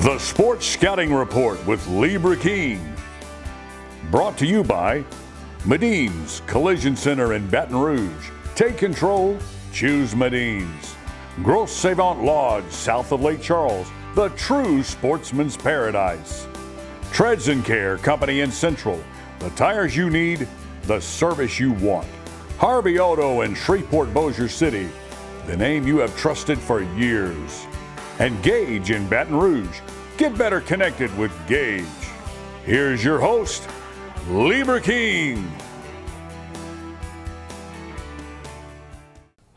The Sports Scouting Report with Lee Burkeen. Brought to you by Medines Collision Center in Baton Rouge. Take control, choose Medines. Grosse Savant Lodge, south of Lake Charles, the true sportsman's paradise. Treads and Care Company in Central, the tires you need, the service you want. Harvey Auto in Shreveport, Bossier City, the name you have trusted for years. And Gage in Baton Rouge. Get better connected with Gage. Here's your host, Lee Burkeen.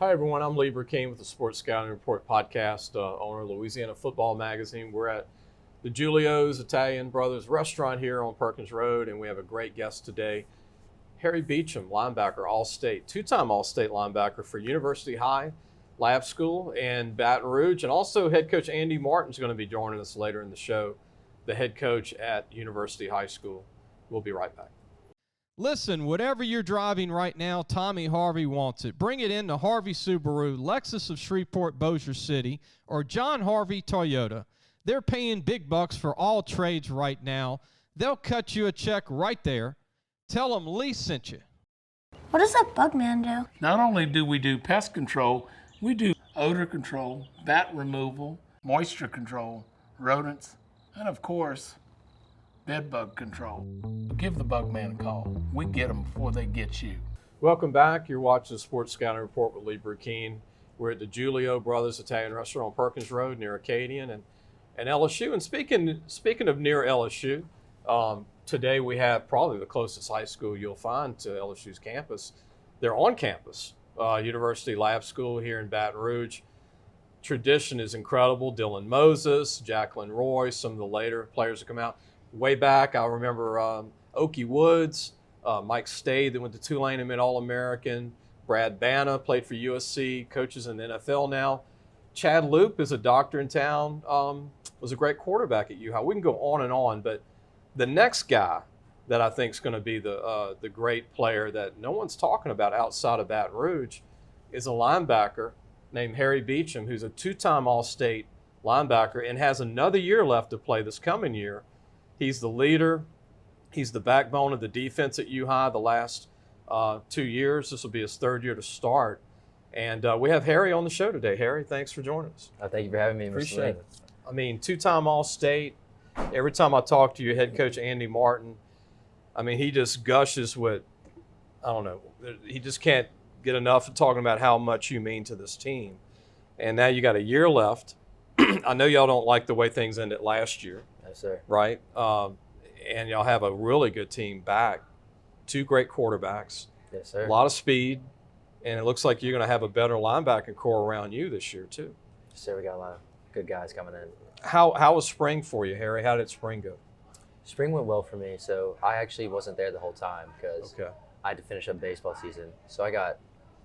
Hi everyone, I'm Lee Burkeen with the Sports Scouting Report podcast, owner of Louisiana Football Magazine. We're at the Giulio's Italian Brothers restaurant here on Perkins Road, and we have a great guest today, Harry Beacham, linebacker, All-State, two-time All-State linebacker for University High Lab School in Baton Rouge, and also head coach Andy Martin's going to be joining us later in the show, the head coach at University High School. We'll be right back. Listen, whatever you're driving right now, Tommy Harvey wants it. Bring it in to Harvey Subaru, Lexus of Shreveport, Bossier City, or John Harvey Toyota. They're paying big bucks for all trades right now. They'll cut you a check right there. Tell them Lee sent you. What does that bug man do? Not only do we do pest control, we do odor control, bat removal, moisture control, rodents, and of course, bed bug control. Give the bug man a call. We get them before they get you. Welcome back. You're watching the Sports Scouting Report with Lee Burkeen. We're at the Giulio Brothers Italian Restaurant on Perkins Road near Acadian and LSU. And speaking of near LSU, today we have probably the closest high school you'll find to LSU's campus. They're on campus, University Lab School here in Baton Rouge. Tradition is incredible. Dylan Moses, Jacqueline Roy, some of the later players that come out. Way back, I remember Okie Woods, Mike Stade that went to Tulane and made All-American. Brad Banna played for USC, coaches in the NFL now. Chad Loop is a doctor in town, was a great quarterback at UHI. We can go on and on, but the next guy that I think is going to be the great player that no one's talking about outside of Baton Rouge is a linebacker named Harry Beacham, who's a two-time All-State linebacker and has another year left to play this coming year. He's the leader. He's the backbone of the defense at UHI the last 2 years. This will be his third year to start. And we have Harry on the show today. Harry, thanks for joining us. Thank you for having me, Mr. Appreciate Lee. it. I mean, two-time All-State. Every time I talk to your head coach, Andy Martin, I mean, he just gushes with, I don't know, he just can't get enough of talking about how much you mean to this team. And now you got a year left. I know y'all don't like the way things ended last year. Yes, sir. Right? And y'all have a really good team back. Two great quarterbacks. Yes, sir. A lot of speed. And it looks like you're going to have a better linebacking core around you this year, too. Yes, sir. We got a lot of good guys coming in. How was spring for you, Harry? How did spring go? Spring went well for me, so I actually wasn't there the whole time because Okay. I had to finish up baseball season. So I got,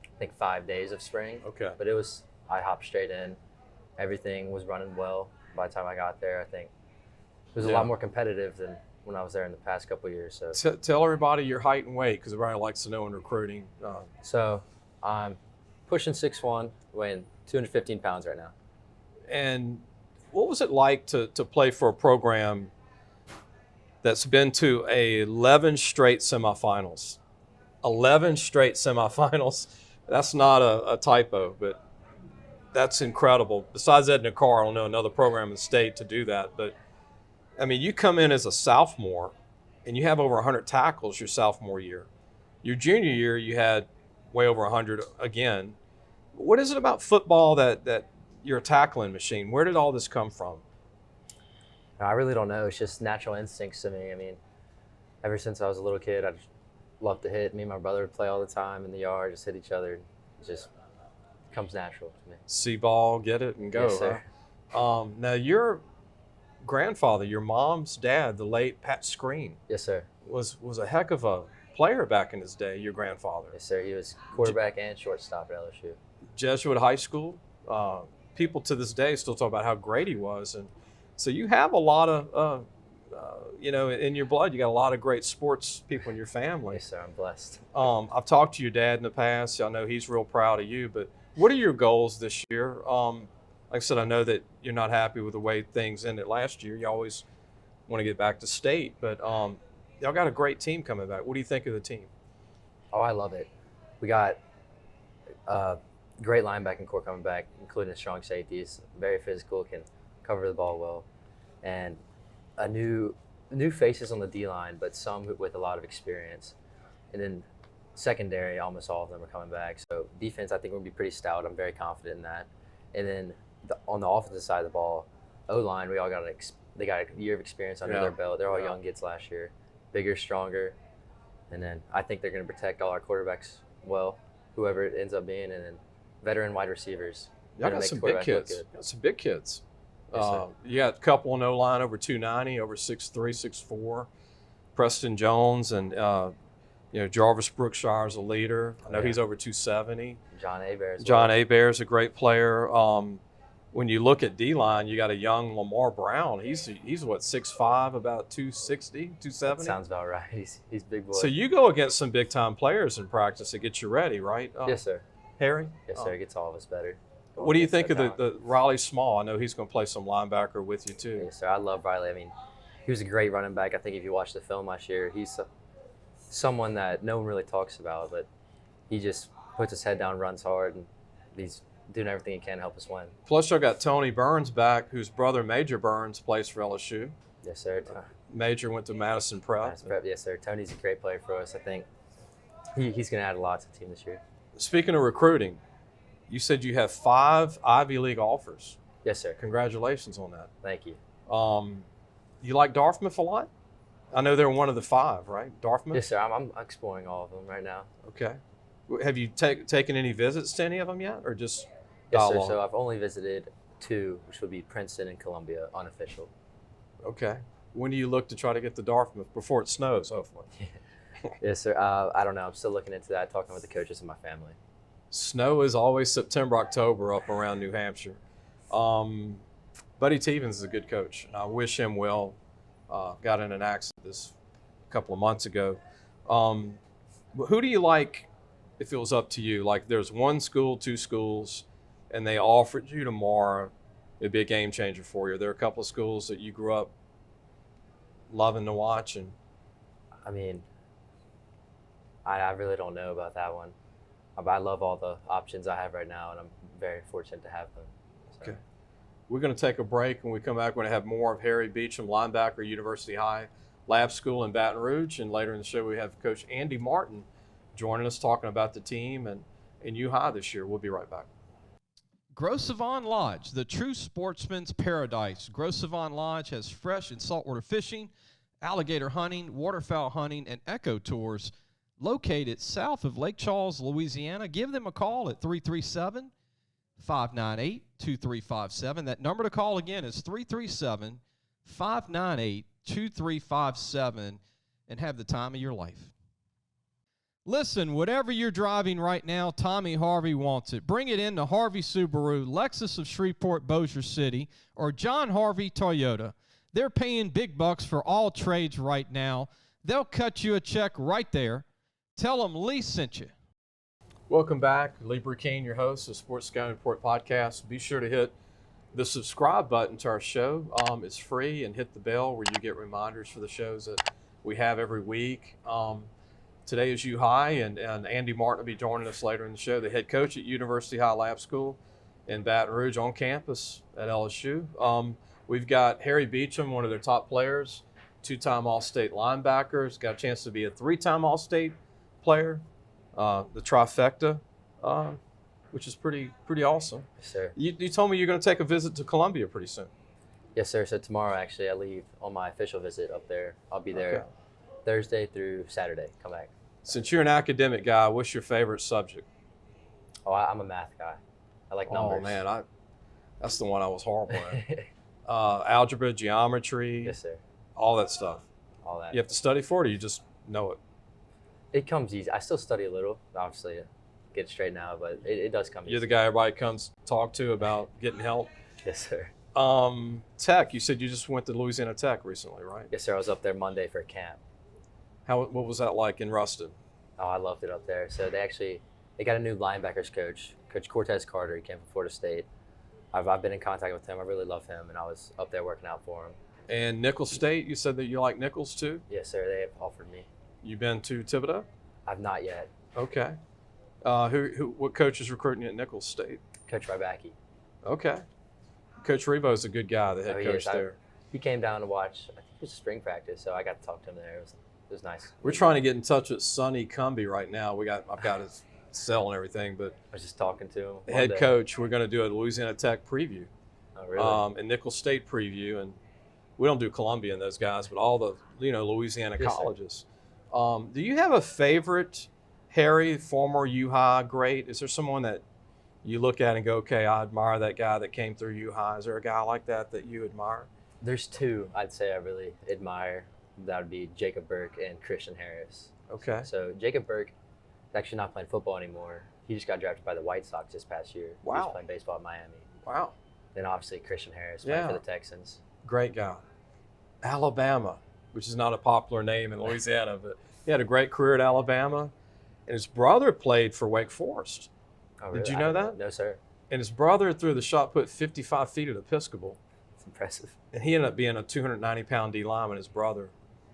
I think, 5 days of spring. Okay. But I hopped straight in. Everything was running well by the time I got there. I think it was a lot more competitive than when I was there in the past couple of years. So Tell everybody your height and weight, because everybody likes to know in recruiting. So I'm pushing 6'1", weighing 215 pounds right now. And what was it like to play for a program that's been to 11 straight semifinals? 11 straight semifinals. That's not a typo, but that's incredible. Besides Ed Nicar, I don't know another program in the state to do that. But, I mean, you come in as a sophomore, and you have over 100 tackles your sophomore year. Your junior year, you had way over 100 again. What is it about football that you're a tackling machine? Where did all this come from? I really don't know. It's just natural instincts to me. I mean, ever since I was a little kid, I just loved to hit. Me and my brother would play all the time in the yard, just hit each other. It just comes natural to me. See ball, get it, and go. Yes, sir. Huh? Now, your grandfather, your mom's dad, the late Pat Screen, Yes, sir. was a heck of a player back in his day, your grandfather. Yes, sir. He was quarterback and shortstop at LSU. Jesuit High School. People to this day still talk about how great he was. And so you have a lot of, in your blood, you got a lot of great sports people in your family. Yes, sir. I'm blessed. I've talked to your dad in the past. I know he's real proud of you. But what are your goals this year? like I said, I know that you're not happy with the way things ended last year. You always want to get back to state, but y'all got a great team coming back. What do you think of the team? Oh, I love it. We got great linebacking core coming back, including strong safeties, very physical, can cover the ball well, and a new faces on the D-line, but some with a lot of experience. And then secondary, almost all of them are coming back. So defense, I think, will be pretty stout. I'm very confident in that. And then on the offensive side of the ball, O-line, we all got they got a year of experience under their belt. They're all young kids last year, bigger, stronger. And then I think they're going to protect all our quarterbacks well, whoever it ends up being, and then veteran wide receivers. Y'all got some big kids. Got some big kids. Yes, you got a couple in O-line over 290, over 6'3", 6'4". Preston Jones and Jarvis Brookshire's a leader. I know he's over 270. John Hebert. John Hebert's a great player. When you look at D-line, you got a young Lamar Brown. He's what, 6'5", about 260, 270? That sounds about right. He's big boy. So you go against some big-time players in practice to get you ready, right? Yes, sir. Harry? Yes, sir. It gets all of us better. What do you think of the Riley Small? I know he's going to play some linebacker with you too. Yes, sir. I love Riley. I mean, he was a great running back. I think if you watch the film last year, he's someone that no one really talks about, but he just puts his head down, runs hard, and he's doing everything he can to help us win. Plus, I got Tony Burns back, whose brother Major Burns plays for LSU. Yes, sir. Major went to Madison Prep. Yes, sir. Tony's a great player for us. I think he's going to add a lot to the team this year. Speaking of recruiting, you said you have 5 Ivy League offers. Yes, sir. Congratulations on that. Thank you. You like Dartmouth a lot? I know they're one of the 5, right? Dartmouth? Yes, sir. I'm exploring all of them right now. Okay. Have you taken any visits to any of them yet, or just Yes, dialogue? sir. So I've only visited 2, which would be Princeton and Columbia, unofficial. Okay. When do you look to try to get to Dartmouth? Before it snows, hopefully. Yes, sir. I don't know. I'm still looking into that, talking with the coaches and my family. Snow is always September, October up around New Hampshire. Buddy Tevens is a good coach, and I wish him well. Got in an accident this couple of months ago. Who do you like if it was up to you? Like there's 1 school, 2 schools, and they offered you tomorrow, it'd be a game changer for you. There are a couple of schools that you grew up loving to watch. And I mean, I really don't know about that one. I love all the options I have right now, and I'm very fortunate to have them. So. Okay. We're going to take a break. When we come back, we're going to have more of Harry Beacham, linebacker, University High Lab School in Baton Rouge. And later in the show, we have Coach Andy Martin joining us, talking about the team and U High this year. We'll be right back. Gros Savon Lodge, the true sportsman's paradise. Gros Savon Lodge has fresh and saltwater fishing, alligator hunting, waterfowl hunting, and eco tours located south of Lake Charles, Louisiana. Give them a call at 337-598-2357. That number to call again is 337-598-2357, and have the time of your life. Listen, whatever you're driving right now, Tommy Harvey wants it. Bring it in to Harvey Subaru, Lexus of Shreveport, Bossier City, or John Harvey Toyota. They're paying big bucks for all trades right now. They'll cut you a check right there. Tell them Lee sent you. Welcome back. Lee Burkeen, your host of Sports Scouting Report Podcast. Be sure to hit the subscribe button to our show. It's free, and hit the bell where you get reminders for the shows that we have every week. Today is U High, and Andy Martin will be joining us later in the show, the head coach at University High Lab School in Baton Rouge on campus at LSU. We've got Harry Beacham, one of their top players, 2-time All-State linebackers, got a chance to be a 3-time All-State player, the trifecta, which is pretty awesome. Yes, sir. You told me you're going to take a visit to Columbia pretty soon. Yes, sir. So tomorrow, actually, I leave on my official visit up there. I'll be there Thursday through Saturday. Come back. Since you're an academic guy, what's your favorite subject? Oh, I'm a math guy. I like numbers. Oh, man, that's the one I was horrible at. Algebra, geometry. Yes, sir. All that stuff. All that. You have to study for it, or you just know it? It comes easy. I still study a little, obviously, get it straight now, but it does come easy. You're the guy everybody comes talk to about getting help. Yes, sir. Tech, you said you just went to Louisiana Tech recently, right? Yes, sir. I was up there Monday for a camp. What was that like in Ruston? Oh, I loved it up there. So they got a new linebackers coach, Coach Cortez Carter. He came from Florida State. I've been in contact with him. I really love him, and I was up there working out for him. And Nicholls State, you said that you like Nicholls too? Yes, sir. They have offered me. You been to Thibodeau? I've not yet. Okay. What coach is recruiting you at Nicholls State? Coach Rybacki. Okay. Coach Rebo's a good guy, the head he coach is. there. He came down to watch, I think it was spring practice, so I got to talk to him there. It was nice. We're trying to get in touch with Sonny Cumbie right now. I've got his cell and everything, but I was just talking to him. the head coach, we're going to do a Louisiana Tech preview. Oh, really? And Nicholls State preview, and we don't do Columbia and those guys, but all the Louisiana Yes, colleges. Do you have a favorite, Harry, former U High great? Is there someone that you look at and go, okay, I admire that guy that came through U High? Is there a guy like that you admire? There's two I'd say I really admire. That would be Jacob Burke and Christian Harris. Okay. So Jacob Burke is actually not playing football anymore. He just got drafted by the White Sox this past year. Wow. He was playing baseball at Miami. Wow. Then obviously Christian Harris playing for the Texans. Great guy. Alabama, which is not a popular name in Louisiana, but he had a great career at Alabama. And his brother played for Wake Forest. Oh, really? Did you know that? No, sir. And his brother threw the shot put 55 feet at Episcopal. It's impressive. And he ended up being a 290-pound D lineman, his brother.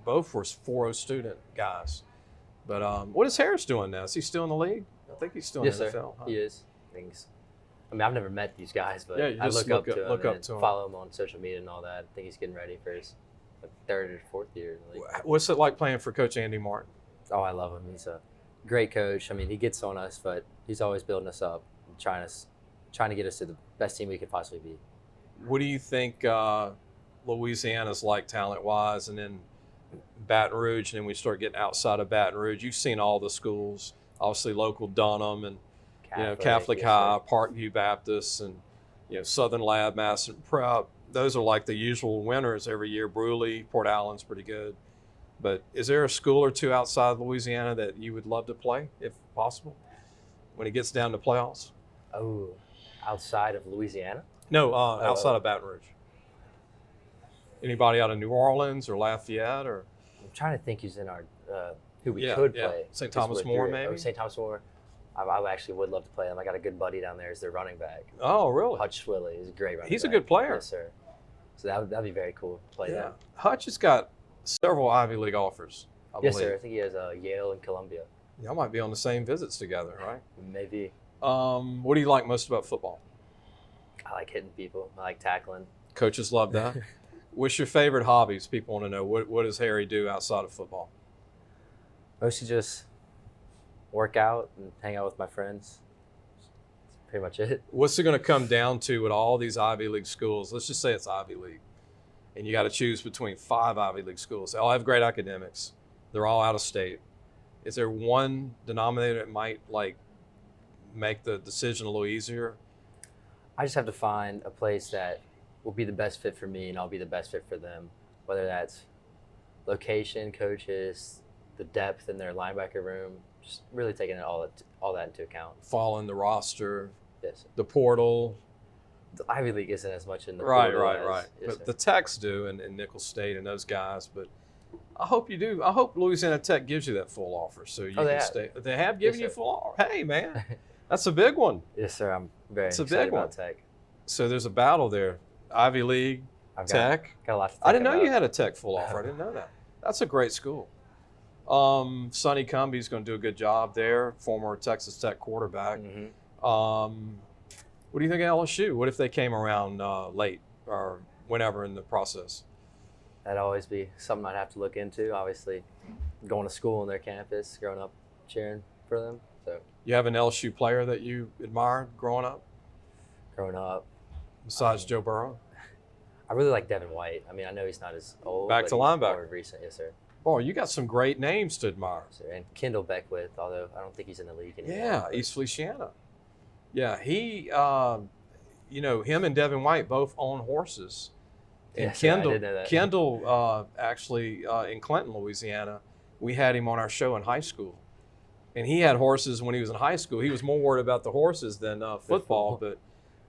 Both were 4.0 student guys. But what is Harris doing now? Is he still in the league? I think he's still in Yes, the sir. NFL. Huh? He is. I've never met these guys, but Yeah, you I just look up look to up him to him. and follow him on social media and all that. I think he's getting ready for his third or fourth year in the league. What's it like playing for Coach Andy Martin? Oh, I love him. He's a great coach. I mean, he gets on us, but he's always building us up and trying to get us to the best team we could possibly be. What do you think Louisiana's like talent-wise, and then Baton Rouge, and then we start getting outside of Baton Rouge? You've seen all the schools, obviously local Dunham and Catholic yes, High, sir. Parkview Baptist, and Southern Lab, Madison Prep. Those are like the usual winners every year. Bruley, Port Allen's pretty good. But is there a school or two outside Louisiana that you would love to play, if possible, when it gets down to playoffs? Oh, outside of Louisiana? No, outside of Baton Rouge. Anybody out of New Orleans or Lafayette or? I'm trying to think who's in our who we Yeah, could yeah. play. St. Just Thomas with More, your- maybe? Oh, St. Thomas More. I actually would love to play them. I got a good buddy down there as their running back. Oh, really? Hutch Swilly. He's a great running back. He's a good player. Yes, sir. So that'd be very cool to play Yeah. them. Hutch has got several Ivy League offers, I Yes, believe. sir. I think he has Yale and Columbia. Y'all might be on the same visits together, right? Maybe. What do you like most about football? I like hitting people. I like tackling. Coaches love that. What's your favorite hobbies? People want to know. What does Harry do outside of football? Mostly just work out and hang out with my friends. That's pretty much it. What's it going to come down to with all these Ivy League schools? Let's just say it's Ivy League, and you got to choose between 5 Ivy League schools. They all have great academics. They're all out of state. Is there one denominator that might make the decision a little easier? I just have to find a place that will be the best fit for me and I'll be the best fit for them, whether that's location, coaches, the depth in their linebacker room, just really taking all that into account. Following the roster, Yes. the portal. The Ivy League isn't as much in the Right. portal as- Right. Yes, But sir. the Techs do, and Nicholls State and those guys. But I hope you do. I hope Louisiana Tech gives you that full offer so you Oh, they can have. stay. They have given Yes, you sir. full offer. Hey, man, that's a big one. Yes, sir. I'm very It's a excited big one. about Tech. So there's a battle there. Ivy League, I've Tech. got a lot to think I didn't know about. you had a Tech full offer. I didn't know that. That's a great school. Sonny Cumbie's going to do a good job there, former Texas Tech quarterback. Mhm. What do you think of LSU? What if they came around late or whenever in the process? That'd always be something I'd have to look into. Obviously, going to school on their campus, growing up cheering for them. So You have an LSU player that you admired growing up growing up, besides Joe Burrow? I really like Devin White. I mean, I know he's not as old. Back but to he's linebacker. more recent, yes, sir. Boy, you got some great names to admire. So, and Kendall Beckwith, although I don't think he's in the league anymore. Yeah, but East Feliciana. Yeah, he, him and Devin White both own horses. And Yes, sir, I Kendall, did know that. Kendall actually in Clinton, Louisiana, we had him on our show in high school. And he had horses when he was in high school. He was more worried about the horses than football, but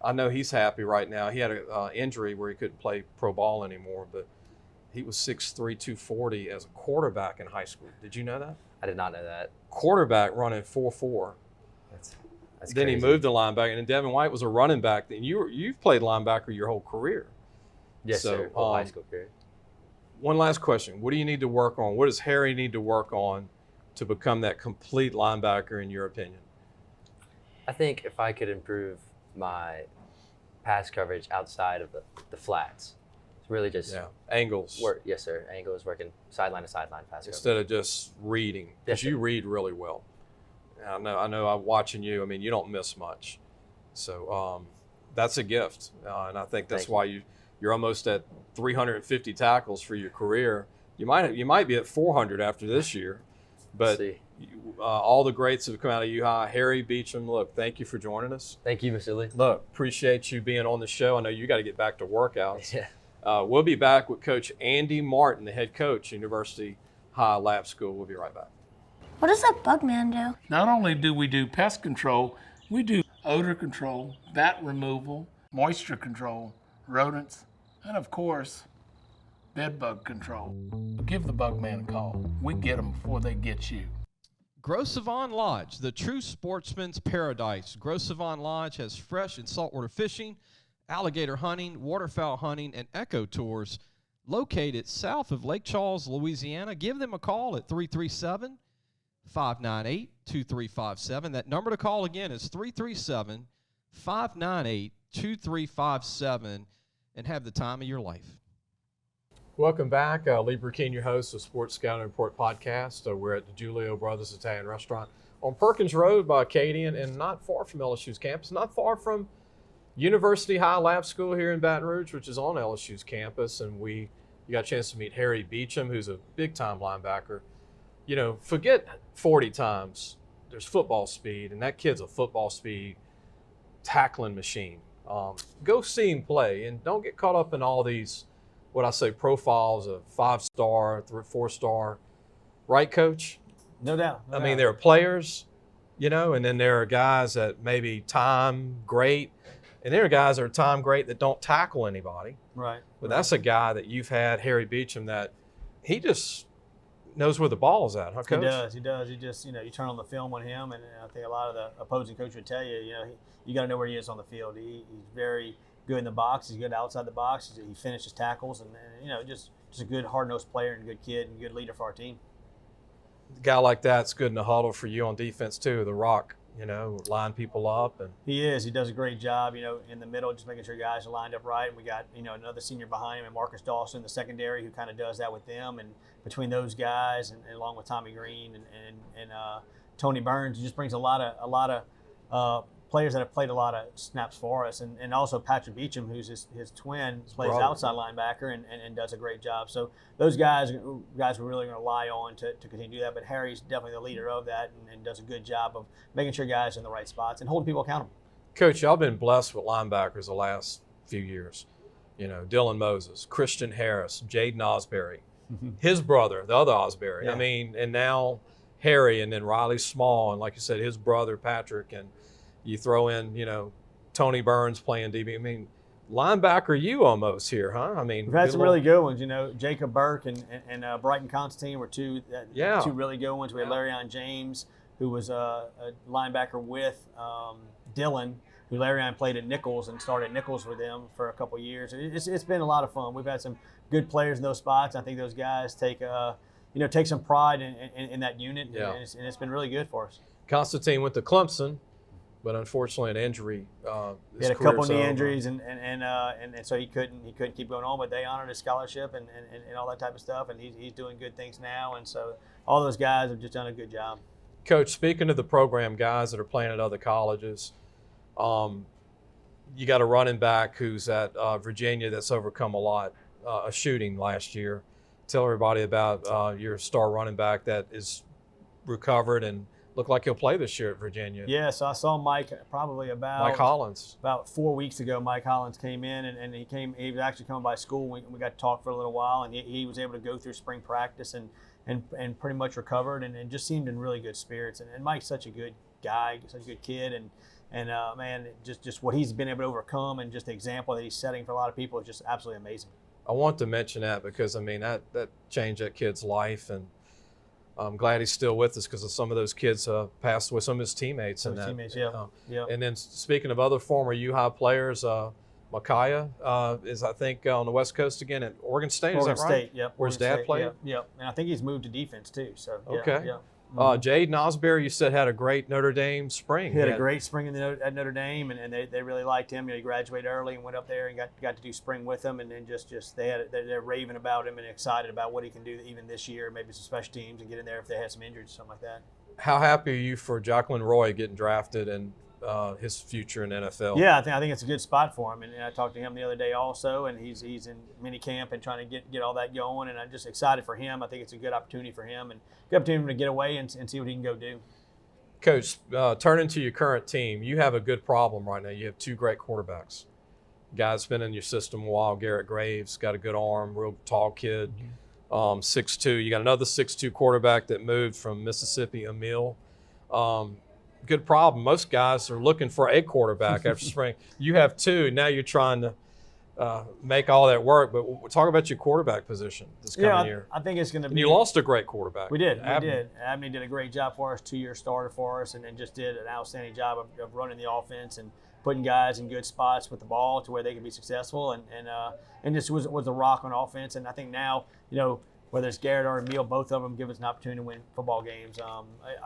I know he's happy right now. He had an injury where he couldn't play pro ball anymore, but he was 6'3", 240 as a quarterback in high school. Did you know that? I did not know that. Quarterback running 4.4. That's then crazy. he moved to linebacker, and then Devin White was a running back. And you've played linebacker your whole career. Yes, So, sir. Whole high school career. One last question. What do you need to work on? What does Harry need to work on to become that complete linebacker, in your opinion? I think if I could improve my pass coverage outside of the flats, it's really just Angles. work. Yes, sir. Angles, working sideline to sideline pass coverage. Instead of just reading, because Yes, you sir. read really well. I know. I'm watching you. I mean, you don't miss much. So that's a gift, and I think that's Thank you. why you're almost at 350 tackles for your career. You might be at 400 after this year, but See. all the greats have come out of U-High. Harry Beacham, look, thank you for joining us. Thank you, Mr. Lee. Look, appreciate you being on the show. I know you got to get back to workouts. Yeah. We'll be back with Coach Andy Martin, the head coach, University High Lab School. We'll be right back. What does that bug man do? Not only do we do pest control, we do odor control, bat removal, moisture control, rodents, and of course, bed bug control. Give the bug man a call. We get them before they get you. Gros Savon Lodge, the true sportsman's paradise. Gros Savon Lodge has fresh and saltwater fishing, alligator hunting, waterfowl hunting, and eco tours located south of Lake Charles, Louisiana. Give them a call at 337-598-2357. That number to call again is 337-598-2357, and have the time of your life. Welcome back. Lee Burkeen, your host of Sports Scouting Report podcast. We're at the Giulio Brothers Italian Restaurant on Perkins Road by Acadian, and not far from LSU's campus, not far from University High Lab School here in Baton Rouge, which is on LSU's campus. And you got a chance to meet Harry Beacham, who's a big-time linebacker. You know, forget 40 times. There's football speed, and that kid's a football speed tackling machine. Go see him play, and don't get caught up in all these, what I say, profiles of 5-star, 4-star. Right, Coach? No doubt. I mean, there are players, and then there are guys that maybe time great, and there are guys that are time great that don't tackle anybody. Right. But that's a guy that you've had, Harry Beacham, that he just knows where the ball's at, huh, Coach? He does. He just, you turn on the film on him, and I think a lot of the opposing coach would tell you, you got to know where he is on the field. He's very good in the box. He's good outside the box. He finishes tackles, and just a good hard-nosed player and good kid and good leader for our team. A guy like that's good in the huddle for you on defense too. The rock, line people up, and He is. He does a great job, in the middle, just making sure guys are lined up right. And we got, another senior behind him, and Marcus Dawson in the secondary, who kind of does that with them. And between those guys, and along with Tommy Green and Tony Burns, he just brings a lot of players that have played a lot of snaps for us, and also Patrick Beacham, who's his twin, plays brother. outside linebacker and does a great job. So those guys we're really going to rely on to continue to do that. But Harry's definitely the leader of that, and does a good job of making sure guys are in the right spots and holding people accountable. Coach, y'all been blessed with linebackers the last few years. Dylan Moses, Christian Harris, Jaden Osbury, his brother, the other Osbury. Yeah. I mean, and now Harry, and then Riley Small, and like you said, his brother Patrick, and you throw in, Tony Burns playing DB. I mean, linebacker you almost here, huh? I mean, We've had some really good ones. Jacob Burke and Brighton Constantine were two really good ones. We had Larion James, who was a linebacker with Dylan, who Larion played at Nichols and started Nichols with them for a couple of years. It's been a lot of fun. We've had some good players in those spots. I think those guys take some pride in that unit, Yeah. and it's been really good for us. Constantine went to Clemson, but unfortunately an injury. He had a couple knee injuries, and so he couldn't keep going on. But they honored his scholarship and all that type of stuff, and he's doing good things now. And so all those guys have just done a good job. Coach, speaking of the program guys that are playing at other colleges, you got a running back who's at Virginia that's overcome a shooting last year. Tell everybody about your star running back that is recovered and looked like he'll play this year at Virginia. Yeah, so I saw Mike probably Mike Hollins. About 4 weeks ago. Mike Hollins came in, and he was actually coming by school. We got to talk for a little while, and he was able to go through spring practice and pretty much recovered, and just seemed in really good spirits. And Mike's such a good guy, such a good kid, and man, just what he's been able to overcome, and just the example that he's setting for a lot of people is just absolutely amazing. I want to mention that because, I mean, that changed that kid's life. And I'm glad he's still with us because some of those kids passed with some of his teammates. Yeah. And then speaking of other former U-High players, Micaiah is, I think, on the West Coast again at Oregon State. Oregon is that right? State, yep. Where his dad played? Yep. And I think he's moved to defense too. So okay. Yeah. Jaden Osbury, you said, had a great Notre Dame spring. He had a great spring at Notre Dame, and they really liked him. He graduated early and went up there and got to do spring with them, and then they're raving about him and excited about what he can do even this year, maybe some special teams and get in there if they had some injuries or something like that. How happy are you for Jacqueline Roy getting drafted and his future in NFL? Yeah, I think it's a good spot for him, and I talked to him the other day also, and he's in mini camp and trying to get all that going, and I'm just excited for him. I think it's a good opportunity for him and good opportunity to get away and see what he can go do. Coach, turning to your current team, you have a good problem right now. You have 2 great quarterbacks. Guy's been in your system a while. Garrett Graves got a good arm, real tall kid, 6'2". You got another 6'2" quarterback that moved from Mississippi, Emil. Good problem. Most guys are looking for a quarterback after spring. You have 2, and now you're trying to make all that work. But talk about your quarterback position this coming year. I think it's going to be. And you lost a great quarterback. We did. Abney did a great job for us, 2-year starter for us, and just did an outstanding job of running the offense and putting guys in good spots with the ball to where they can be successful. And just was a rock on offense. And I think now, whether it's Garrett or Emil, both of them give us an opportunity to win football games.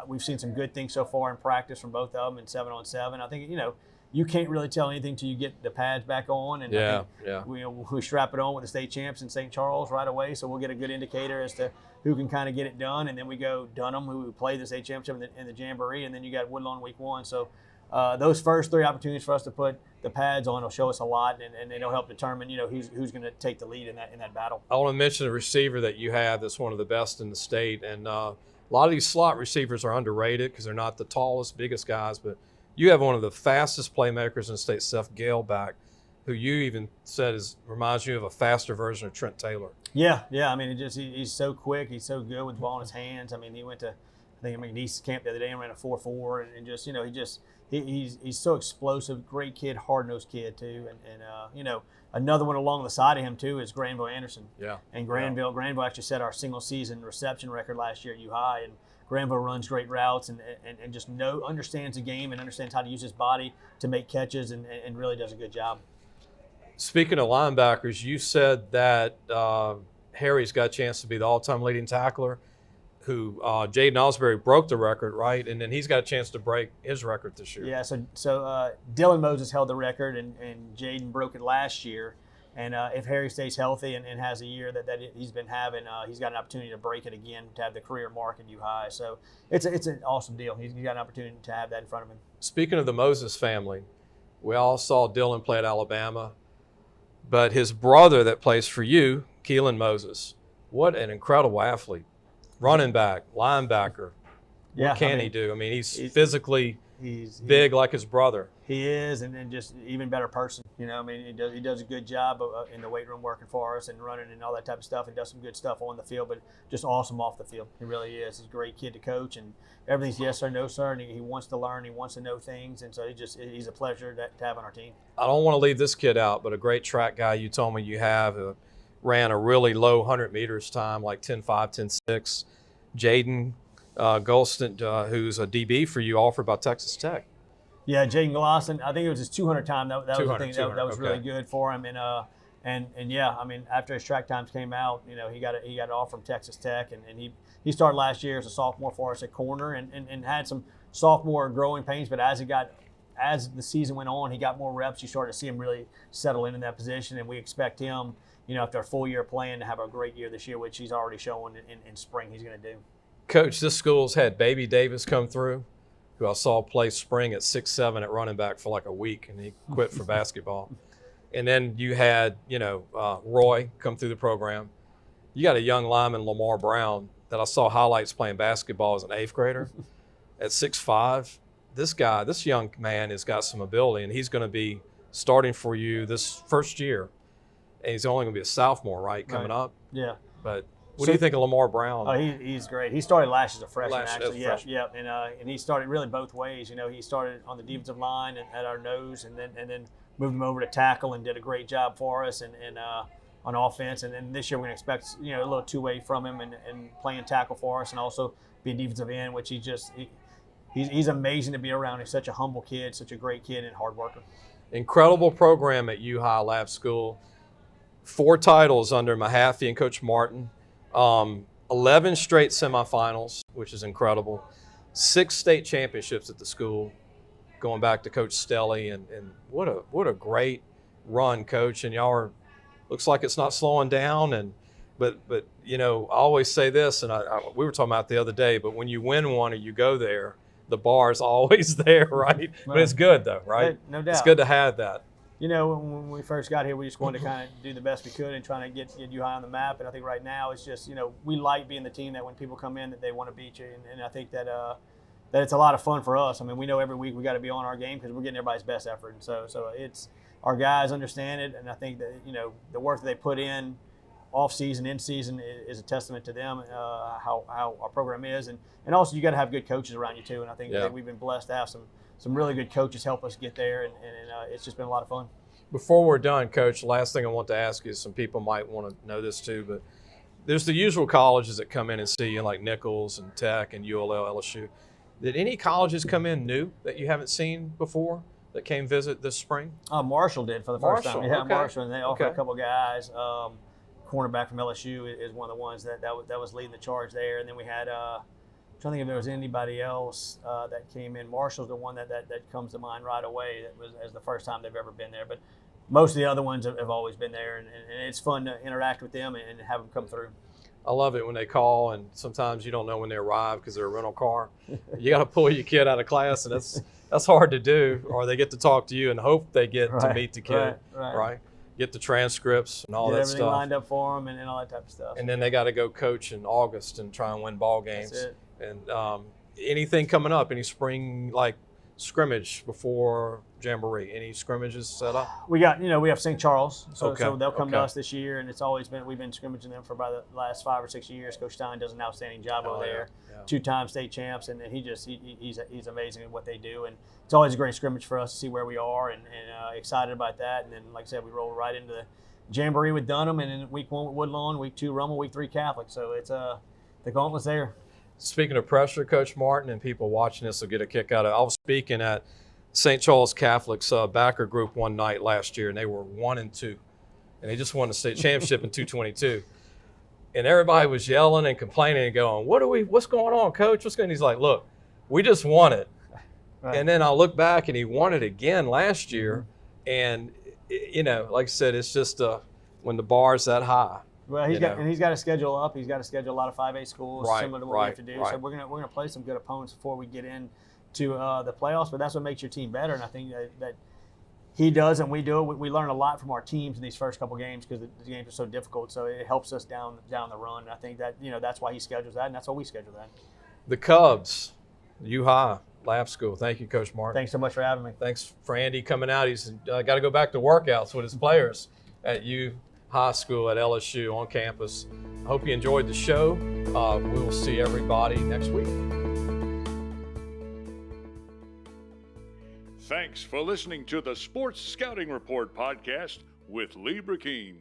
We've seen some good things so far in practice from both of them in 7-on-7. I think, you can't really tell anything until you get the pads back on. And I think we strap it on with the state champs in St. Charles right away, so we'll get a good indicator as to who can kind of get it done. And then we go Dunham, who played the state championship in the Jamboree, and then you got Woodlawn week 1. So those first 3 opportunities for us to put the pads on will show us a lot, and it'll help determine, who's going to take the lead in that battle. I want to mention a receiver that you have that's one of the best in the state, and a lot of these slot receivers are underrated because they're not the tallest, biggest guys, but you have one of the fastest playmakers in the state, Seth Galeback, who you even said reminds you of a faster version of Trent Taylor. Yeah. I mean, he's so quick. He's so good with the ball in his hands. I mean, he went to, East Camp the other day and ran a 4.4, and just, he's so explosive, great kid, hard-nosed kid too, and another one along the side of him too is Granville Anderson. Yeah. And Granville actually set our single-season reception record last year at U-High, and Granville runs great routes and just understands the game and understands how to use his body to make catches and really does a good job. Speaking of linebackers, you said that Harry's got a chance to be the all-time leading tackler, who Jaden Osbury broke the record, right? And then he's got a chance to break his record this year. Yeah, so Dylan Moses held the record, and Jaden broke it last year. And if Harry stays healthy and has a year that he's been having, he's got an opportunity to break it again, to have the career mark at U-High. So it's an awesome deal. He's got an opportunity to have that in front of him. Speaking of the Moses family, we all saw Dylan play at Alabama, but his brother that plays for you, Keelan Moses, what an incredible athlete. Running back, linebacker. What can he do? I mean, he's physically big like his brother. He is, and then just even better person. He does a good job in the weight room working for us and running and all that type of stuff, and does some good stuff on the field, but just awesome off the field. He really is. He's a great kid to coach, and everything's yes sir, no sir, and he wants to learn, he wants to know things, and so he's a pleasure to have on our team. I don't want to leave this kid out, but a great track guy you told me you have ran a really low 100 meters time, like 10.5, 10.6. Jaden Golston, who's a DB for you, offered by Texas Tech. Yeah, Jaden Glosson. I think it was his 200 time. That was the thing that was really good for him. And yeah, I mean, after his track times came out, he got an offer from Texas Tech, and he started last year as a sophomore for us at corner, and had some sophomore growing pains. But as the season went on, he got more reps. You started to see him really settle in that position, and we expect him, after a full year playing, to have a great year this year, which he's already showing in spring he's going to do. Coach, this school's had Baby Davis come through, who I saw play spring at 6'7" at running back for like a week, and he quit for basketball. And then you had, Roy come through the program. You got a young lineman, Lamar Brown, that I saw highlights playing basketball as an 8th grader at 6'5". This young man has got some ability, and he's going to be starting for you this first year. And he's only going to be a sophomore, right, coming up? Yeah. But what do you think of Lamar Brown? Oh, he's great. He started last as a freshman, actually. Yeah. And he started really both ways. He started on the defensive line and at our nose, and then moved him over to tackle and did a great job for us. And on offense. And then this year we're going to expect, a little two-way from him and playing tackle for us and also being defensive end, which he's amazing to be around. He's such a humble kid, such a great kid and hard worker. Incredible program at U-High Lab School. 4 titles under Mahaffey and Coach Martin. 11 straight semifinals, which is incredible. 6 state championships at the school, going back to Coach Stelly, and what a great run, Coach. And y'all are, looks like it's not slowing down. But I always say this, and we were talking about it the other day. But when you win one or you go there, the bar is always there, right? But it's good though, right? No doubt. It's good to have that. When we first got here, we just wanted to kind of do the best we could and trying to get you high on the map. And I think right now it's just, we like being the team that when people come in that they want to beat you. And I think that it's a lot of fun for us. I mean, we know every week we got to be on our game because we're getting everybody's best effort. And so it's our guys understand it. And I think that, the work that they put in off season, in season is a testament to them, how our program is. And also you got to have good coaches around you too. And I think that we've been blessed to have some really good coaches help us get there, and it's just been a lot of fun. Before we're done, Coach, the last thing I want to ask you, some people might want to know this too, but there's the usual colleges that come in and see you, like Nichols and Tech and ULL, LSU. Did any colleges come in new that you haven't seen before that came visit this spring? Marshall did for the first time. Yeah, okay. Marshall, and they offered a couple guys. Cornerback from LSU is one of the ones that was leading the charge there, and then we had. I'm trying to think if there was anybody else that came in. Marshall's the one that comes to mind right away. That was as the first time they've ever been there. But most of the other ones have always been there, and it's fun to interact with them and have them come through. I love it when they call, and sometimes you don't know when they arrive because they're a rental car. You got to pull your kid out of class, and that's hard to do. Or they get to talk to you and hope they get to meet the kid, right? Get the transcripts and all that stuff. Everything lined up for them and all that type of stuff. And then they got to go coach in August and try and win ball games. That's it. And anything coming up? Any spring scrimmage before Jamboree? Any scrimmages set up? We have St. Charles, so they'll come to Okay. us this year, and it's always been we've been scrimmaging them for about the last 5 or 6 years. Coach Stein does an outstanding job over there. Yeah. 2-time state champs, and he's amazing at what they do, and it's always a great scrimmage for us to see where we are, and excited about that. And then, like I said, we roll right into the Jamboree with Dunham, and then week 1 with Woodlawn, week 2 Rummel, week 3 Catholic. So it's the gauntlet's there. Speaking of pressure, Coach Martin, and people watching this will get a kick out of it. I was speaking at St. Charles Catholic's backer group one night last year, and they were 1-2, and they just won the state championship in 222. And everybody was yelling and complaining and going, what's going on, Coach? What's going on? He's like, look, we just won it. Right. And then I look back, and he won it again last year. And, like I said, it's just when the bar's that high. Well, he's got to schedule up. He's got to schedule a lot of 5A schools, similar to what we have to do. Right. So we're gonna play some good opponents before we get into the playoffs. But that's what makes your team better. And I think that he does and we do it. We learn a lot from our teams in these first couple games because the games are so difficult. So it helps us down the run. And I think that that's why he schedules that, and that's why we schedule that. The Cubs, U-High Lab School. Thank you, Coach Martin. Thanks so much for having me. Than's for Andy coming out. He's got to go back to workouts with his players at High School at LSU on campus. I hope you enjoyed the show. We will see everybody next week. Thanks for listening to the Sports Scouting Report podcast with Lee Burkeen.